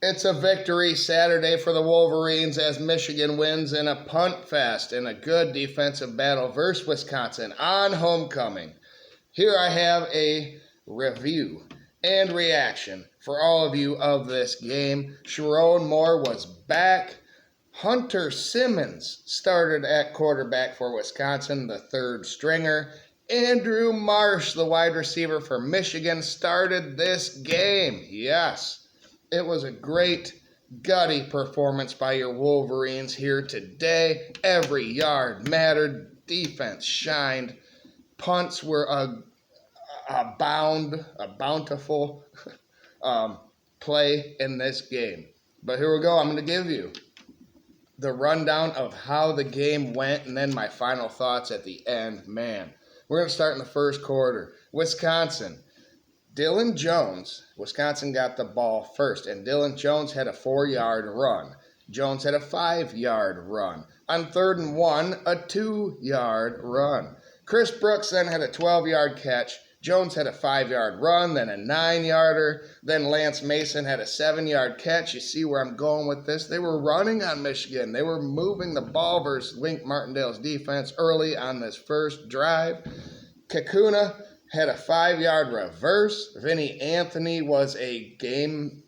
It's a victory Saturday for the Wolverines as Michigan wins in a punt fest in a good defensive battle versus Wisconsin on homecoming. Here I have a review and reaction for all of you of this game. Sharon Moore was back. Hunter Simmons started at quarterback for Wisconsin, the third stringer. Andrew Marsh, the wide receiver for Michigan, started this game. Yes. It was a great, gutty performance by your Wolverines here today. Every yard mattered. Defense shined. Punts were a bountiful play in this game. But here we go. I'm going to give you the rundown of how the game went and then my final thoughts at the end. Man, we're going to start in the first quarter. Wisconsin. Dylan Jones, Wisconsin got the ball first, and Dylan Jones had a 4-yard run. Jones had a 5-yard run. On 3rd and 1, a 2-yard run. Chris Brooks then had a 12-yard catch. Jones had a 5-yard run, then a 9-yarder. Then Lance Mason had a 7-yard catch. You see where I'm going with this? They were running on Michigan. They were moving the ball versus Wink Martindale's defense early on this first drive. Kakuna had a 5-yard reverse. Vinny Anthony was a game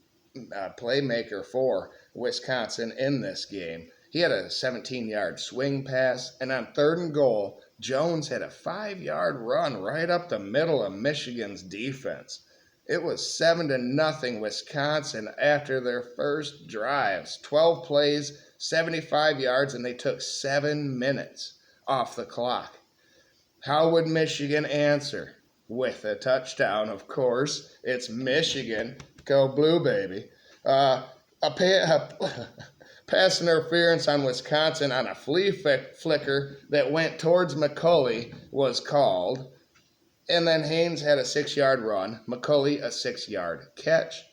playmaker for Wisconsin in this game. He had a 17-yard swing pass. And on 3rd and goal, Jones had a 5-yard run right up the middle of Michigan's defense. It was 7-0 Wisconsin after their first drives. 12 plays, 75 yards, and they took 7 minutes off the clock. How would Michigan answer? With a touchdown, of course. It's Michigan. Go Blue, baby. A pass interference on Wisconsin on a flea flicker that went towards McCulley was called. And then Haynes had a 6-yard run. McCulley a 6-yard catch.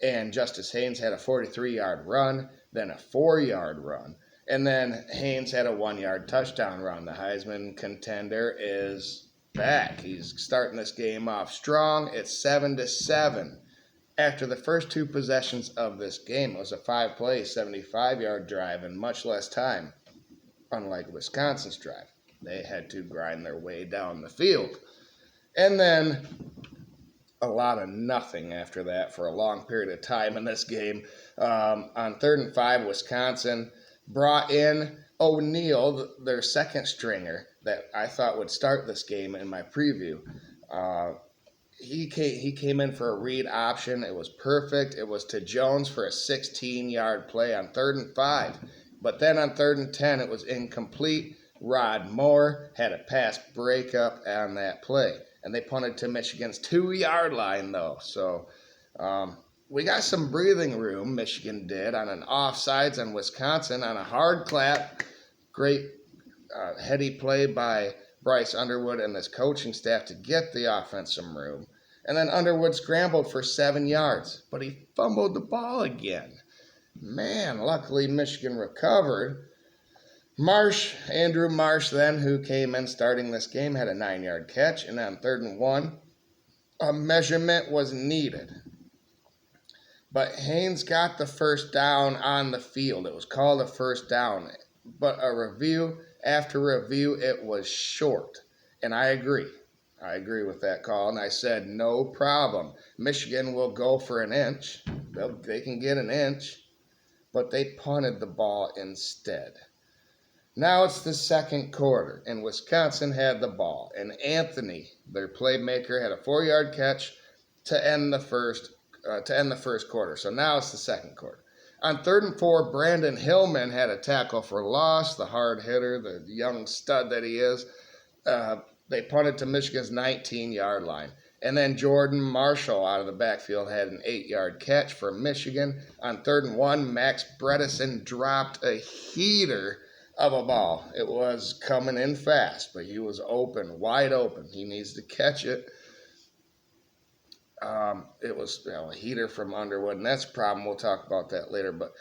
And Justice Haynes had a 43-yard run, then a 4-yard run. And then Haynes had a 1-yard touchdown run. The Heisman contender is back. He's starting this game off strong. It's 7-7. After the first 2 possessions of this game, it was a 5-play, 75-yard drive in much less time, unlike Wisconsin's drive. They had to grind their way down the field. And then a lot of nothing after that for a long period of time in this game. On 3rd and 5, Wisconsin brought in O'Neal, their second stringer, that I thought would start this game in my preview. He came in for a read option. It was perfect. It was to Jones for a 16-yard play on 3rd and 5. But then on 3rd and 10, it was incomplete. Rod Moore had a pass breakup on that play. And they punted to Michigan's 2-yard line, though. So we got some breathing room, Michigan did, on an offsides on Wisconsin on a hard clap. Great heady play by Bryce Underwood and this coaching staff to get the offense some room. And then Underwood scrambled for 7 yards, but he fumbled the ball again. Man, luckily Michigan recovered. Andrew Marsh then, who came in starting this game, had a 9-yard catch. And on 3rd and 1, a measurement was needed. But Haynes got the first down on the field. It was called a first down. But review after review, it was short. And I agree. I agree with that call. And I said, no problem. Michigan will go for an inch. They can get an inch. But they punted the ball instead. Now it's the second quarter, and Wisconsin had the ball. And Anthony, their playmaker, had a 4-yard catch to end the first quarter. So now it's the second quarter. On 3rd and 4, Brandon Hillman had a tackle for loss, the hard hitter, the young stud that he is. They punted to Michigan's 19-yard line. And then Jordan Marshall out of the backfield had an 8-yard catch for Michigan. On 3rd and 1, Max Bredesen dropped a heater of a ball. It was coming in fast, but he was open, wide open. He needs to catch it. It was a heater from Underwood, and that's a problem. We'll talk about that later. But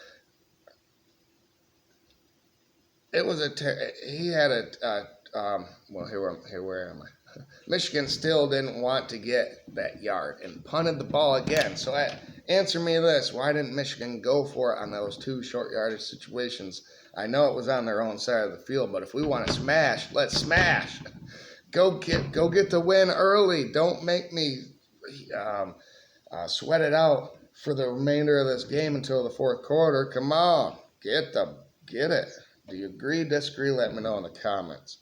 it was he had a where am Michigan still didn't want to get that yard and punted the ball again. So answer me this. Why didn't Michigan go for it on those 2 short yardage situations? I know it was on their own side of the field, but if we want to smash, let's smash. Go get the win early. Don't make me sweat it out for the remainder of this game until the 4th quarter. Come on, get it. Do you agree, disagree? Let me know in the comments.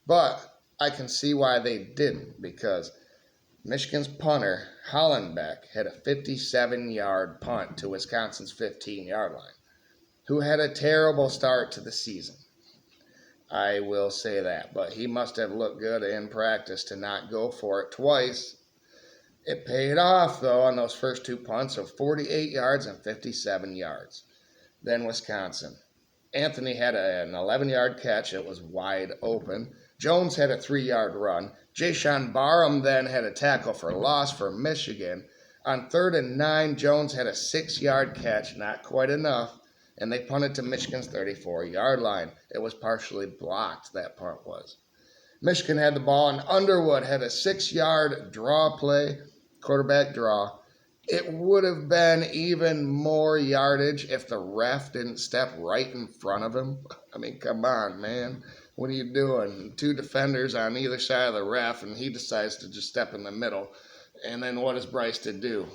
But I can see why they didn't, because Michigan's punter, Hollenbeck, had a 57-yard punt to Wisconsin's 15-yard line, who had a terrible start to the season. I will say that, but he must have looked good in practice to not go for it twice. It paid off, though, on those first 2 punts of 48 yards and 57 yards. Then Wisconsin. Anthony had an 11-yard catch. It was wide open. Jones had a 3-yard run. Jayshon Barham then had a tackle for loss for Michigan. On 3rd and 9, Jones had a 6-yard catch, not quite enough, and they punted to Michigan's 34-yard line. It was partially blocked, that punt was. Michigan had the ball, and Underwood had a 6-yard draw play, quarterback draw. It would have been even more yardage if the ref didn't step right in front of him. I mean, come on, man. What are you doing? 2 defenders on either side of the ref, and he decides to just step in the middle. And then what does Bryce to do?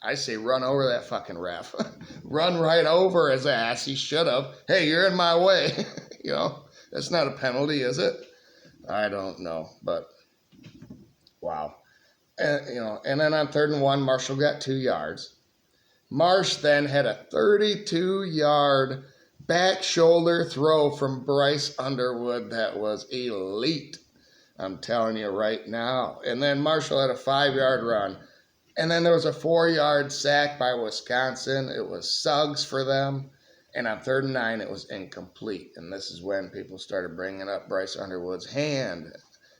I say run over that fucking ref. Run right over his ass. He should have. Hey, you're in my way. That's not a penalty, is it? I don't know, but wow. And then on 3rd and 1, Marshall got 2 yards. Marsh then had a 32-yard back shoulder throw from Bryce Underwood that was elite. I'm telling you right now. And then Marshall had a 5-yard run. And then there was a 4-yard sack by Wisconsin. It was Suggs for them. And on 3rd and 9, it was incomplete. And this is when people started bringing up Bryce Underwood's hand.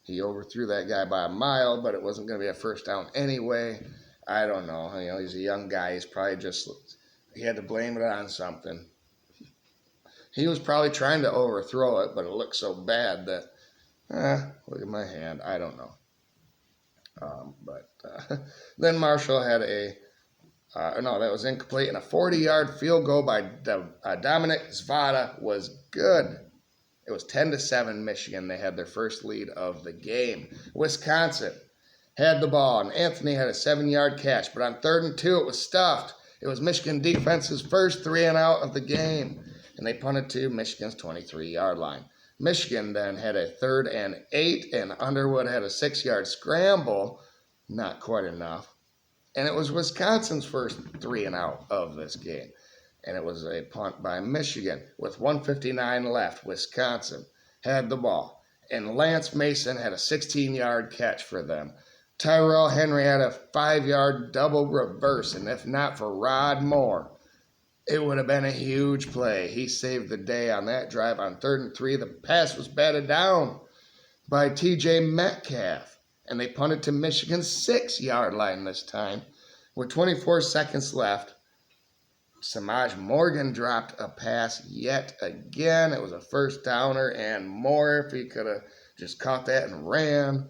He overthrew that guy by a mile, but it wasn't going to be a first down anyway. I don't know. He's a young guy. He had to blame it on something. He was probably trying to overthrow it, but it looked so bad that, look at my hand. I don't know. Then Marshall had that was incomplete, and a 40-yard field goal by Dominic Zvada was good. It was 10-7 Michigan. They had their first lead of the game. Wisconsin had the ball, and Anthony had a 7-yard catch, but on 3rd and 2, it was stuffed. It was Michigan defense's first 3-and-out of the game, and they punted to Michigan's 23-yard line. Michigan then had a 3rd and 8, and Underwood had a 6-yard scramble, not quite enough, and it was Wisconsin's first 3-and-out of this game. And it was a punt by Michigan. With 1:59 left, Wisconsin had the ball. And Lance Mason had a 16-yard catch for them. Tyrell Henry had a 5-yard double reverse. And if not for Rod Moore, it would have been a huge play. He saved the day on that drive. On 3rd and 3, the pass was batted down by T.J. Metcalf. And they punted to Michigan's 6-yard line this time. With 24 seconds left, Samaj Morgan dropped a pass yet again. It was a first downer and more if he could have just caught that and ran.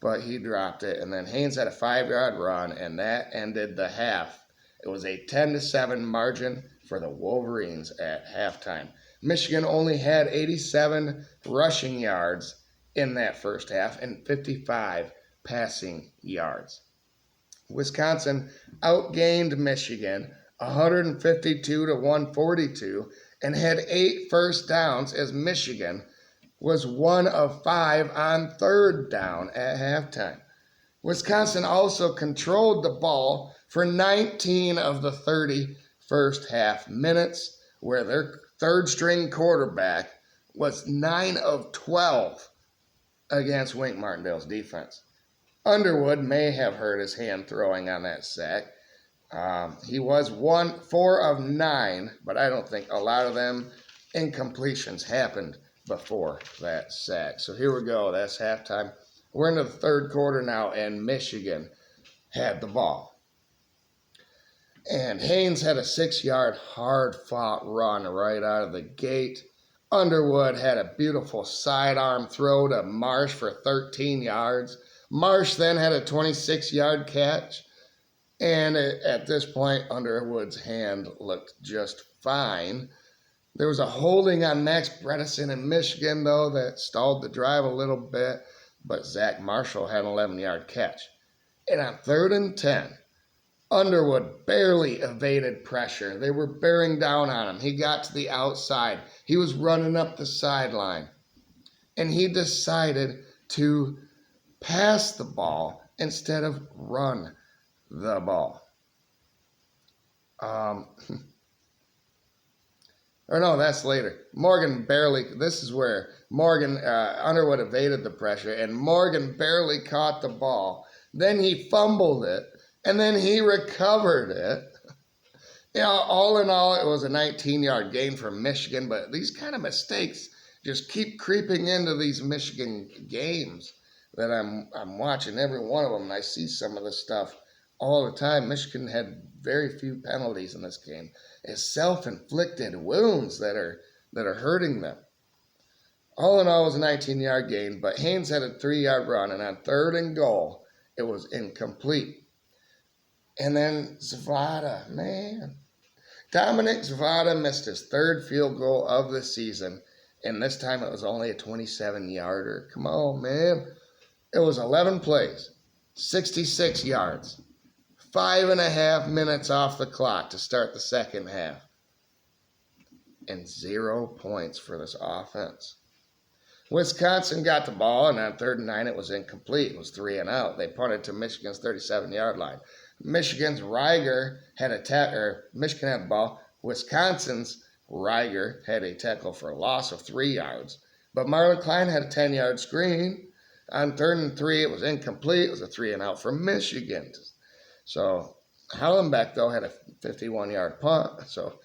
But he dropped it. And then Haynes had a 5-yard run, and that ended the half. It was a 10-7 margin for the Wolverines at halftime. Michigan only had 87 rushing yards in that first half and 55 passing yards. Wisconsin outgained Michigan 152-142, and had 8 first downs as Michigan was 1 of 5 on 3rd down at halftime. Wisconsin also controlled the ball for 19 of the 30 first half minutes, where their 3rd-string quarterback was 9 of 12 against Wink Martindale's defense. Underwood may have hurt his hand throwing on that sack. He was 4 of 9, but I don't think a lot of them incompletions happened before that sack. So here we go. That's halftime. We're into the 3rd quarter now, and Michigan had the ball. And Haynes had a 6-yard hard-fought run right out of the gate. Underwood had a beautiful sidearm throw to Marsh for 13 yards. Marsh then had a 26-yard catch. And at this point, Underwood's hand looked just fine. There was a holding on Max Bredesen in Michigan, though, that stalled the drive a little bit. But Zach Marshall had an 11-yard catch. And on 3rd and 10, Underwood barely evaded pressure. They were bearing down on him. He got to the outside. He was running up the sideline. And he decided to pass the ball instead of run the ball. Or no, that's later. This is where Underwood evaded the pressure, and Morgan barely caught the ball. Then he fumbled it, and then he recovered it. All in all, it was a 19-yard gain for Michigan, but these kind of mistakes just keep creeping into these Michigan games that I'm watching every one of them, and I see some of the stuff all the time. Michigan had very few penalties in this game. It's self-inflicted wounds that are hurting them. All in all, it was a 19-yard gain, but Haynes had a 3-yard run, and on 3rd and goal, it was incomplete. And then Zavada, man. Dominic Zavada missed his 3rd field goal of the season, and this time it was only a 27-yarder. Come on, man. It was 11 plays, 66 yards. 5.5 minutes off the clock to start the second half. And 0 points for this offense. Wisconsin got the ball, and on 3rd and 9, it was incomplete. It was 3 and out. They punted to Michigan's 37-yard line. Michigan's Reiger Michigan had the ball. Wisconsin's Reiger had a tackle for a loss of 3 yards. But Marlon Klein had a 10-yard screen. On 3rd and 3, it was incomplete. It was a 3 and out for Michigan. So Hallenbeck, though, had a 51-yard punt. So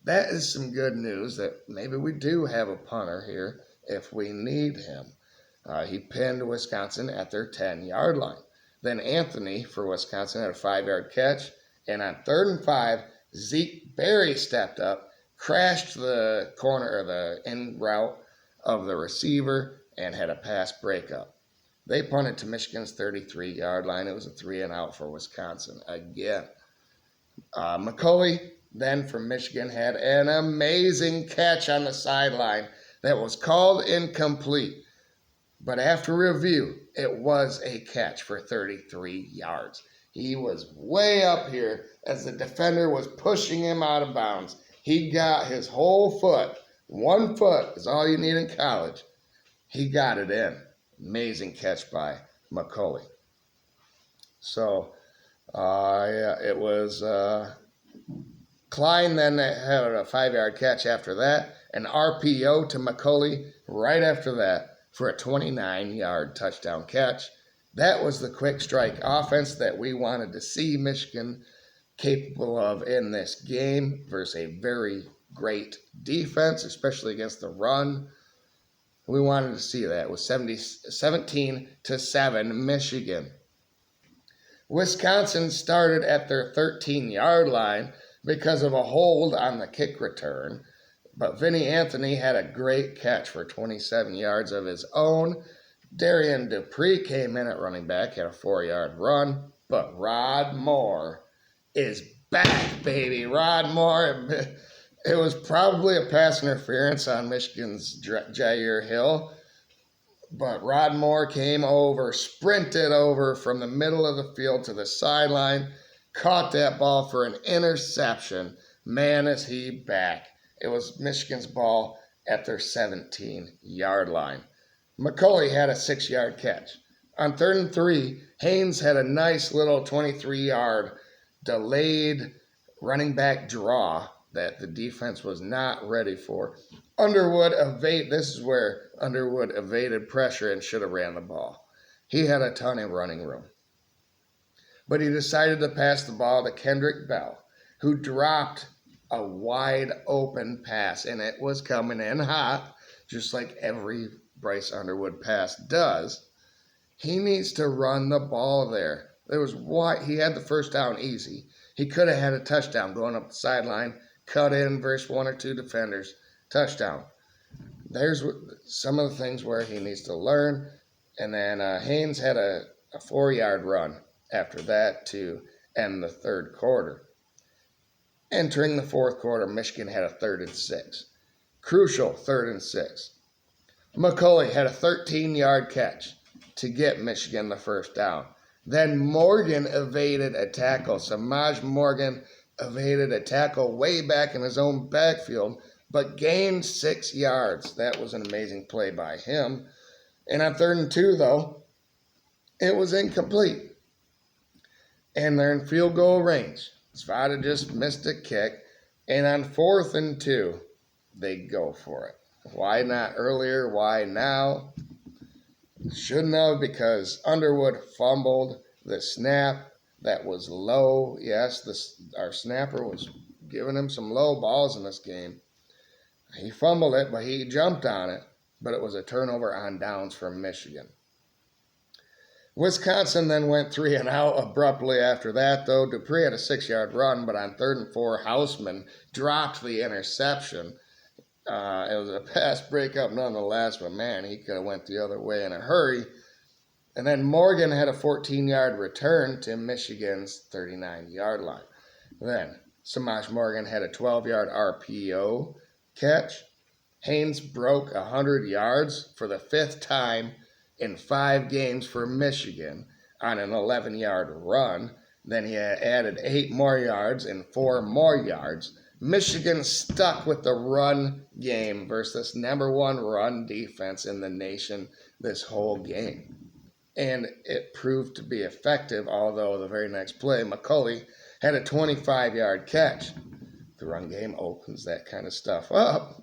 that is some good news that maybe we do have a punter here if we need him. He pinned Wisconsin at their 10-yard line. Then Anthony for Wisconsin had a 5-yard catch. And on 3rd and 5, Zeke Berry stepped up, crashed the corner or the in route of the receiver, and had a pass breakup. They punted to Michigan's 33-yard line. It was a 3 and out for Wisconsin again. McCulley, then from Michigan, had an amazing catch on the sideline that was called incomplete. But after review, it was a catch for 33 yards. He was way up here as the defender was pushing him out of bounds. He got his whole foot. 1 foot is all you need in college. He got it in. Amazing catch by McCulley. So, it was Klein then had a 5-yard catch after that, an RPO to McCulley right after that for a 29-yard touchdown catch. That was the quick strike offense that we wanted to see Michigan capable of in this game versus a very great defense, especially against the run. We wanted to see that. It was 17-7 Michigan. Wisconsin started at their 13-yard line because of a hold on the kick return. But Vinny Anthony had a great catch for 27 yards of his own. Darian Dupree came in at running back, had a 4-yard run. But Rod Moore is back, baby. Rod Moore. It was probably a pass interference on Michigan's Jair Hill, but Rod Moore came over, sprinted over from the middle of the field to the sideline, caught that ball for an interception. Man, is he back. It was Michigan's ball at their 17-yard line. McCulley had a 6-yard catch. On 3rd and 3, Haynes had a nice little 23-yard delayed running back draw that the defense was not ready for. This is where Underwood evaded pressure and should have ran the ball. He had a ton of running room. But he decided to pass the ball to Kendrick Bell, who dropped a wide open pass, and it was coming in hot, just like every Bryce Underwood pass does. He needs to run the ball there. He had the first down easy. He could have had a touchdown going up the sideline, cut in versus 1 or 2 defenders, touchdown. there's some of the things where he needs to learn. And then Haynes had a 4-yard run after that to end the third quarter. Entering the fourth quarter, Michigan had a 3rd and 6. Crucial 3rd and 6. McCulley had a 13-yard catch to get Michigan the first down. Then Morgan evaded a tackle. Samaj Morgan evaded a tackle way back in his own backfield, but gained 6 yards. That was an amazing play by him. And on 3rd and 2, though, it was incomplete. And they're in field goal range. Svada just missed a kick. And on 4th and 2, they go for it. Why not earlier? Why now? Shouldn't have, because Underwood fumbled the snap that was low. Yes, our snapper was giving him some low balls in this game. He fumbled it, but he jumped on it. But it was a turnover on downs from Michigan. Wisconsin then went 3 and out abruptly after that, though. Dupree had a 6-yard run, but on 3rd and 4, Hausman dropped the interception. It was a pass breakup nonetheless, but man, he could have went the other way in a hurry. And then Morgan had a 14-yard return to Michigan's 39-yard line. Then Samaj Morgan had a 12-yard RPO catch. Haynes broke 100 yards for the 5th time in 5 games for Michigan on an 11-yard run. Then he added 8 more yards and 4 more yards. Michigan stuck with the run game versus #1 run defense in the nation this whole game. And it proved to be effective, although the very next play, McCulley had a 25-yard catch. The run game opens that kind of stuff up.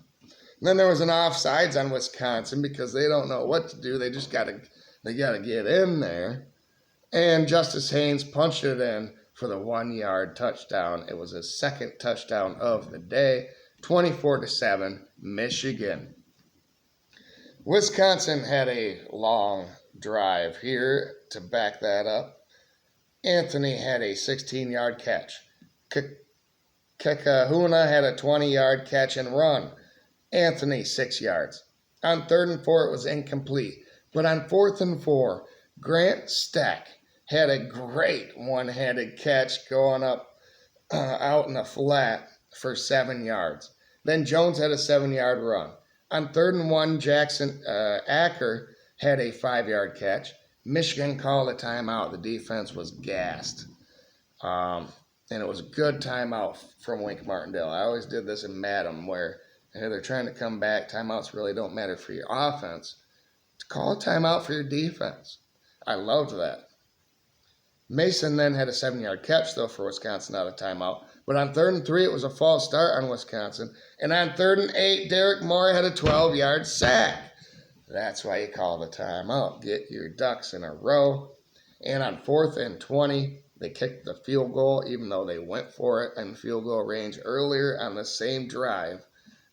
And then there was an offsides on Wisconsin because they don't know what to do. They gotta get in there. And Justice Haynes punched it in for the 1-yard touchdown. It was his 2nd touchdown of the day. 24-7, Michigan. Wisconsin had a long drive here to back that up. Anthony had a 16-yard catch. Kekahuna had a 20-yard catch and run. Anthony, 6 yards. On 3rd and 4, it was incomplete. But on 4th and 4, Grant Stack had a great one-handed catch going up out in the flat for 7 yards. Then Jones had a 7-yard run. On 3rd and 1, Jackson Acker had a 5-yard catch. Michigan called a timeout. The defense was gassed. And it was a good timeout from Wink Martindale. I always did this in Madam where they're trying to come back. Timeouts really don't matter for your offense. Call a timeout for your defense. I loved that. Mason then had a 7-yard catch, though, for Wisconsin out of timeout. But on 3rd and 3, it was a false start on Wisconsin. And on 3rd and 8, Derek Moore had a 12-yard sack. That's why you call the timeout. Get your ducks in a row. And on 4th and 20, they kicked the field goal, even though they went for it in field goal range earlier on the same drive.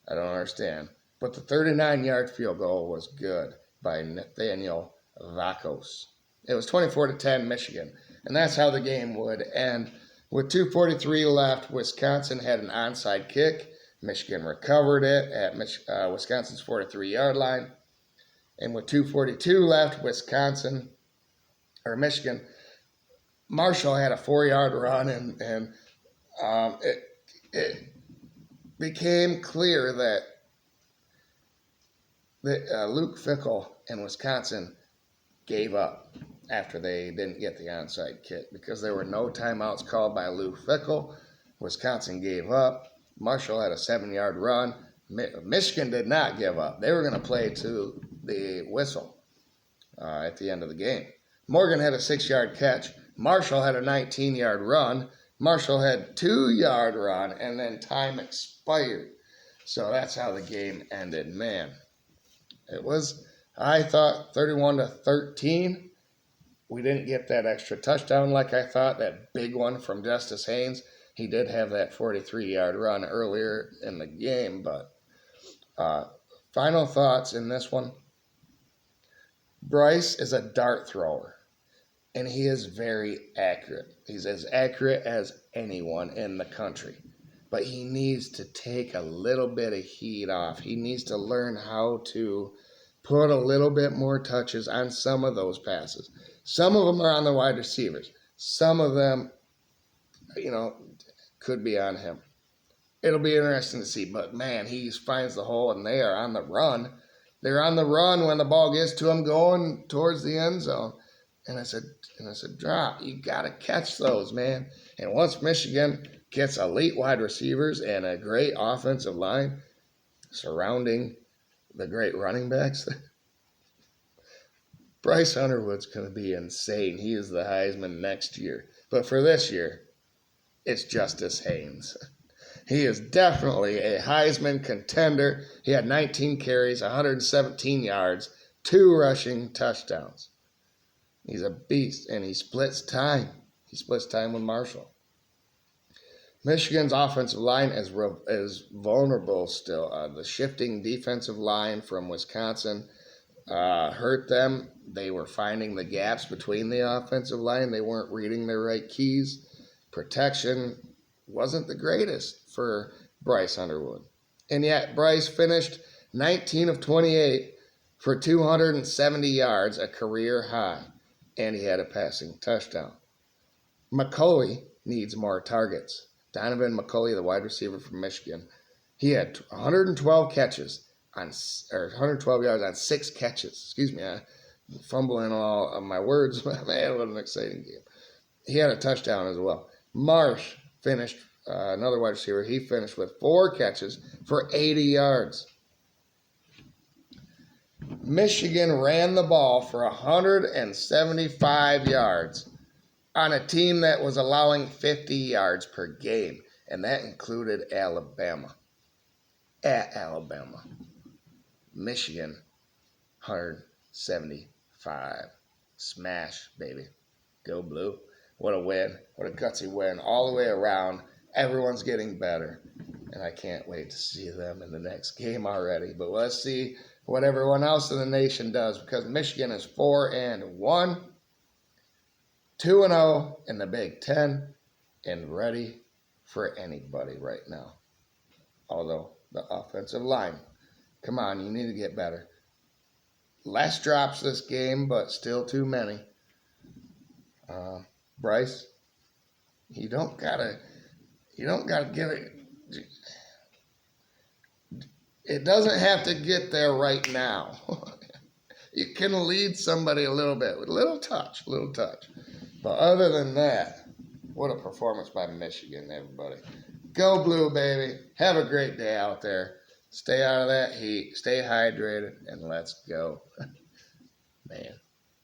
I don't understand. But the 39-yard field goal was good by Nathaniel Vakos. It was 24-10 Michigan. And that's how the game would end. With 2:43 left, Wisconsin had an onside kick. Michigan recovered it at Wisconsin's 43-yard line. And with 2:42 left, Michigan, Marshall had a 4-yard run, and it became clear that Luke Fickell and Wisconsin gave up after they didn't get the onside kick because there were no timeouts called by Luke Fickell. Wisconsin gave up. Marshall had a 7-yard run. Michigan did not give up. They were going to play to the whistle at the end of the game. Morgan had a 6-yard catch. Marshall had a 19-yard run. Marshall had a 2-yard run, and then time expired. So that's how the game ended. Man, it was, I thought, 31-13. We didn't get that extra touchdown like I thought, that big one from Justice Haynes. He did have that 43-yard run earlier in the game, but final thoughts in this one. Bryce is a dart thrower, and he is very accurate. He's as accurate as anyone in the country. but he needs to take a little bit of heat off. He needs to learn how to put a little bit more touches on some of those passes. Some of them are on the wide receivers. Some of them, could be on him. It'll be interesting to see. But, man, he finds the hole, and they are on the run. They're on the run when the ball gets to him going towards the end zone. And I said, drop. You got to catch those, man. And once Michigan gets elite wide receivers and a great offensive line surrounding the great running backs, Bryce Underwood's going to be insane. He is the Heisman next year. But for this year, it's Justice Haynes. He is definitely a Heisman contender. He had 19 carries, 117 yards, 2 rushing touchdowns. He's a beast, and he splits time. He splits time with Marshall. Michigan's offensive line is vulnerable still. The shifting defensive line from Wisconsin hurt them. They were finding the gaps between the offensive line. They weren't reading their right keys. Protection wasn't the greatest for Bryce Underwood. And yet Bryce finished 19 of 28 for 270 yards, a career high, and he had a passing touchdown. McCulley needs more targets. Donovan McCulley, the wide receiver from Michigan, he had 112 catches on 112 yards on 6 catches. Excuse me, I'm fumbling all of my words, but man, what an exciting game. He had a touchdown as well. Marsh finished, another wide receiver, he finished with 4 catches for 80 yards. Michigan ran the ball for 175 yards on a team that was allowing 50 yards per game, and that included Alabama. At Alabama. Michigan, 175. Smash, baby. Go blue. What a win. What a gutsy win. All the way around. Everyone's getting better. And I can't wait to see them in the next game already. But let's see what everyone else in the nation does, because Michigan is 4-1, 2-0 in the Big Ten, and ready for anybody right now. Although the offensive line, come on, you need to get better. Less drops this game, but still too many. Bryce, you don't gotta give it. It doesn't have to get there right now. You can lead somebody a little bit with a little touch. But other than that, what a performance by Michigan, everybody. Go blue, baby. Have a great day out there. Stay out of that heat. Stay hydrated, and let's go. Man.